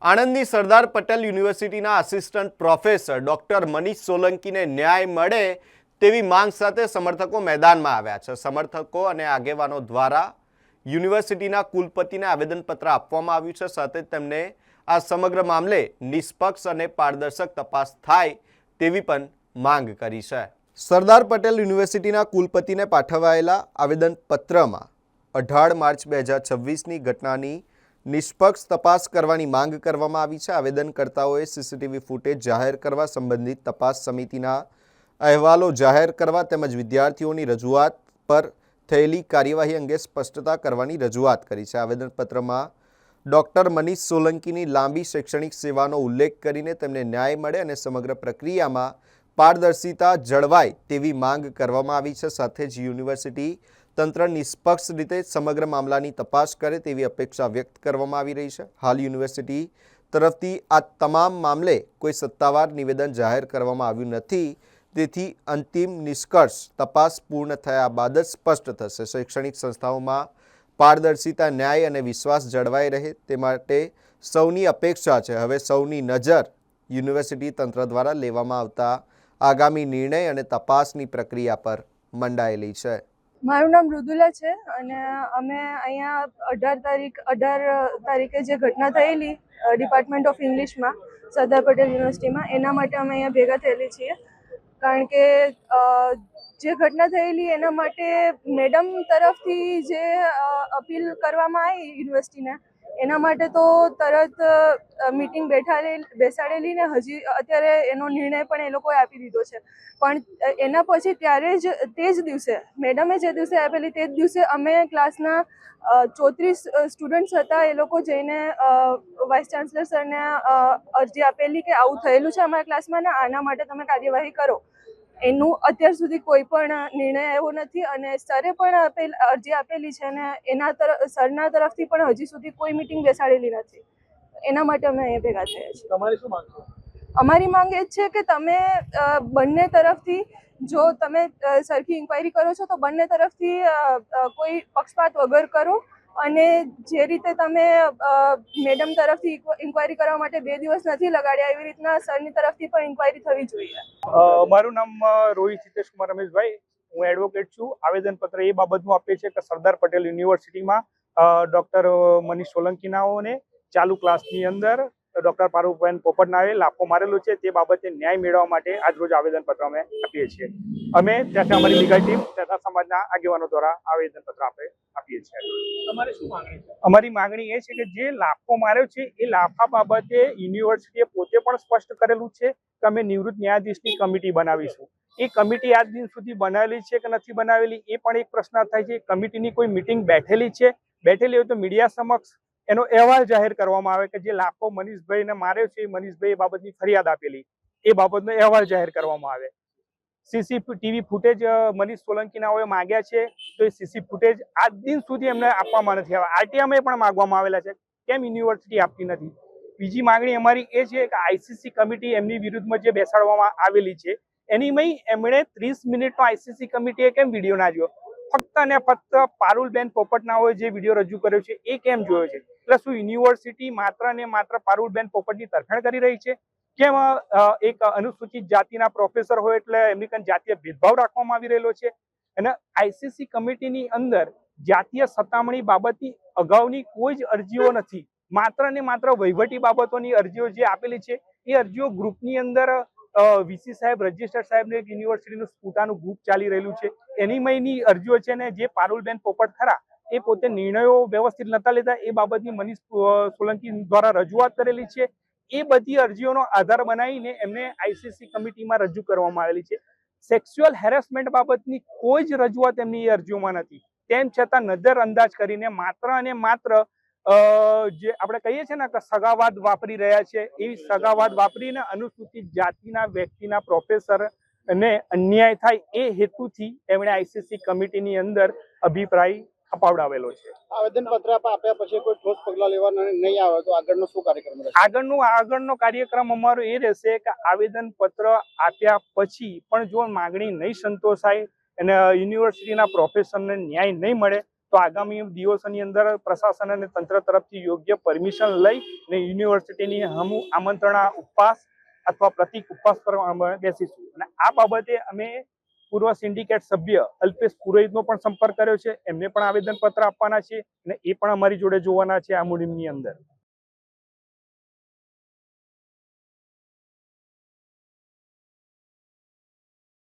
આણંદની સરદાર પટેલ યુનિવર્સિટીના assistant professor doctor Manish સોલંકીને ન્યાય મળે તેવી માંગ સાથે સમર્થકો મેદાનમાં આવ્યા છે। સમર્થકો અને આગેવાનો દ્વારા યુનિવર્સિટીના કુલપતિને આવેદનપત્ર આપવામાં આવ્યું છે। સાથે તેમને આ સમગ્ર મામલે નિષ્પક્ષ અને પારદર્શક તપાસ થાય તેવી પણ માંગ કરી છે। સરદાર પટેલ યુનિવર્સિટીના કુલપતિને પાઠવાયેલા આવેદનપત્રમાં 18 માર્ચ 2026ની ઘટનાની નિષ્પક્ષ તપાસ કરવાની માંગ કરવામાં આવી છે। આવેદનકર્તાઓએ સીસીટીવી ફૂટેજ જાહેર કરવા, સંબંધિત તપાસ સમિતિના અહેવાલો જાહેર કરવા તેમજ વિદ્યાર્થીઓની રજૂઆત પર થયેલી કાર્યવાહી અંગે સ્પષ્ટતા કરવાની રજૂઆત કરી છે। આવેદનપત્રમાં ડોક્ટર મનીષ સોલંકીની લાંબી શૈક્ષણિક સેવાનો ઉલ્લેખ કરીને તેમને ન્યાય મળે અને સમગ્ર પ્રક્રિયામાં પારદર્શિતા જળવાય તેવી માંગ કરવામાં આવી છે। સાથે જ યુનિવર્સિટી તંત્ર નિષ્પક્ષ રીતે સમગ્ર મામલાની તપાસ કરે તેવી અપેક્ષા વ્યક્ત કરવામાં આવી રહી છે। હાલ યુનિવર્સિટી તરફથી આ તમામ મામલે કોઈ સત્તાવાર નિવેદન જાહેર કરવામાં આવ્યું નથી, તેથી અંતિમ નિષ્કર્ષ તપાસ પૂર્ણ થયા બાદ જ સ્પષ્ટ થશે। શૈક્ષણિક સંસ્થાઓમાં પારદર્શિતા, ન્યાય અને વિશ્વાસ જળવાઈ રહે તે માટે સૌની અપેક્ષા છે। હવે સૌની નજર યુનિવર્સિટી તંત્ર દ્વારા લેવામાં આવતા આગામી નિર્ણય અને તપાસની પ્રક્રિયા પર મંડાયેલી છે। મારું નામ મૃદુલા છે અને અમે અહીંયા 18 તારીખે જે ઘટના થયેલી ડિપાર્ટમેન્ટ ઓફ ઇંગ્લિશમાં સરદાર પટેલ યુનિવર્સિટીમાં, એના માટે અમે અહીંયા ભેગા થયેલી છીએ। કારણ કે જે ઘટના થયેલી એના માટે મેડમ તરફથી જે અપીલ કરવામાં આવી યુનિવર્સિટીને, એના માટે તો તરત મીટિંગ બેસાડેલી ને હજી અત્યારે એનો નિર્ણય પણ એ લોકોએ આપી દીધો છે। પણ એના પછી તે જ દિવસે મેડમે જે દિવસે આપેલી તે જ દિવસે અમે ક્લાસના 34 સ્ટુડન્ટ્સ હતા, એ લોકો જઈને વાઇસ ચાન્સલર સરને અરજી આપેલી કે આવું થયેલું છે અમારા ક્લાસમાં ને આના માટે તમે કાર્યવાહી કરો। એનું અત્યાર સુધી કોઈ પણ નિર્ણય આવ્યો નથી અને સરે પણ અરજી આપેલી છે અને સરના તરફથી પણ હજી સુધી કોઈ મીટિંગ બેસાડેલી નથી। એના માટે અમે અહીંયા ભેગા થયા છીએ। તમારી શું માંગ છે? અમારી માંગ એ જ છે કે તમે બંને તરફથી જો તમે સરખી ઇન્ક્વાયરી કરો છો તો બંને તરફથી કોઈ પક્ષપાત વગર કરો અને જે રીતે તમે મેડમ તરફથી ઇન્ક્વાયરી કરવા માટે 2 દિવસ નથી લગાડ્યા, એવી રીતના સરની તરફથી પણ ઇન્ક્વાયરી થવી જોઈએ। મારું નામ રોહિત હિતેશ કુમાર રમેશભાઈ, હું એડવોકેટ છું। આવેદનપત્ર એ બાબતનું આપીએ છીએ કે સરદાર પટેલ યુનિવર્સિટીમાં ડોક્ટર મનીષ સોલંકીનાઓને ચાલુ ક્લાસની અંદર ડોક્ટર પારુલબેન પોપટનાએ લાફો મારેલો છે, તે બાબતે ન્યાય મેળવવા માટે આજરોજ આવેદનપત્ર અમે આપીએ છીએ। અમે ત્યાંથી અમારી લીગલ ટીમ તથા સમાજના આગેવાનો દ્વારા આવેદનપત્ર આપીએ છીએ। તમારી શું માંગણી છે? અમારી માંગણી એ છે કે જે લાફો માર્યો છે એ લાફા બાબતે યુનિવર્સિટીએ પોતે પણ સ્પષ્ટ કરેલું છે કે અમે નિવૃત્ત ન્યાયાધીશની કમિટી બનાવીશું। એ કમિટી આજ દિન સુધી બનાવેલી છે કે નથી બનાવેલી એ પણ એક પ્રશ્ન થાય છે। કમિટીની કોઈ મીટિંગ બેઠેલી છે? બેઠેલી હોય તો મીડિયા સમક્ષ એનો અહેવાલ જાહેર કરવામાં આવે કે જે લાફો મનીષભાઈને માર્યો છે, મનીષભાઈ એ બાબતની ફરિયાદ આપેલી, એ બાબતનો અહેવાલ જાહેર કરવામાં આવે। સીસીટીવી ફૂટેજ મનીષ સોલંકીનાઓએ માંગ્યા છે તો એ સીસી ફૂટેજ આજ દિન સુધી એમને આપવામાં નથી આવ્યા। આરટીઆઈ પણ માંગવામાં આવેલા છે, કેમ યુનિવર્સિટી આપતી નથી? બીજી માંગણી અમારી એ છે કે આઈસીસી કમિટી એમની વિરુદ્ધમાં જે બેસાડવામાં આવેલી છે એની એમણે 30 મિનિટનો આઈસીસી કમિટીએ કેમ વિડીયો ના જોયો? ફક્ત ને ફક્ત પારુલબેન પોપટનાઓએ જે વિડીયો રજૂ કર્યો છે એ કેમ જોયો છે? એટલે શું યુનિવર્સિટી માત્ર ને માત્ર પારુલબેન પોપટની તરફેણ કરી રહી છે? કેમ એક અનુસૂચિત જાતિના પ્રોફેસર હોય એટલે એમની કાન જાતીય ભેદભાવ રાખવામાં આવી રહેલો છે? અને આઈસીસી કમિટીની અંદર જાતીય સતામણી બાબતની અગાઉની કોઈ જ અરજીઓ નથી, માત્ર ને માત્ર વહીવટી બાબતોની અરજીઓ જે આપેલી છે એ અરજીઓ ગ્રુપની અંદર વીસી સાહેબ, રજિસ્ટર સાહેબને એક યુનિવર્સિટીનું પોતાનું ગ્રુપ ચાલી રહેલું છે, એની મયની અરજીઓ છે ને જે પારુલબેન પોપટ ખરા એ પોતે નિર્ણયો વ્યવસ્થિત નતા લેતા એ બાબતની મનીષ સોલંકી દ્વારા રજૂઆત કરેલી છે। એ બધી અરજીઓનો આધાર બનાવીને એમને આઈસીસી કમિટીમાં રજૂ કરવામાં આવેલી છે। સેક્સ્યુઅલ હેરેસમેન્ટ બાબતની કોઈ જ રજૂઆત એમની એ અરજીઓમાં નથી, તેમ છતાં નજરઅંદાજ કરીને માત્ર અને માત્ર જે આપણે કહીએ છીએ ને કે સગાવાદ વાપરી રહ્યા છે, એવી સગાવાદ વાપરીને અનુસૂચિત જાતિના વ્યક્તિના પ્રોફેસર અને અન્યાય થાય એ હેતુથી એમણે આઈસીસી કમિટીની અંદર અભિપ્રાય અપાવડાવેલો છે। આવેદનપત્ર આપ્યા પછી કોઈ ઠોસ પગલાં લેવાના નહીં આવે તો આગળનો શું કાર્યક્રમ રહેશે? આગળનો કાર્યક્રમ અમારો એ રહેશે કે આવેદનપત્ર આપ્યા પછી પણ જો માંગણી નહીં સંતોષાય અને યુનિવર્સિટીના પ્રોફેસરને ન્યાય નહીં મળે તો આગામી દિવસોની અંદર પ્રશાસન અને તંત્ર તરફથી યોગ્ય પરમિશન લઈ અને યુનિવર્સિટીની આમંત્રણ ઉપવાસ અથવા પ્રતિક ઉપવાસ પર અમે બેસીશું. અને આ બાબતે અમે પૂર્વ સિન્ડિકેટ સભ્ય અલ્પેશ પુરોહિતનો પણ સંપર્ક કર્યો છે. એમને પણ આવેદનપત્ર આપવાના છે અને એ પણ અમારી જોડે જોવાના છે આ મુહિમની અંદર.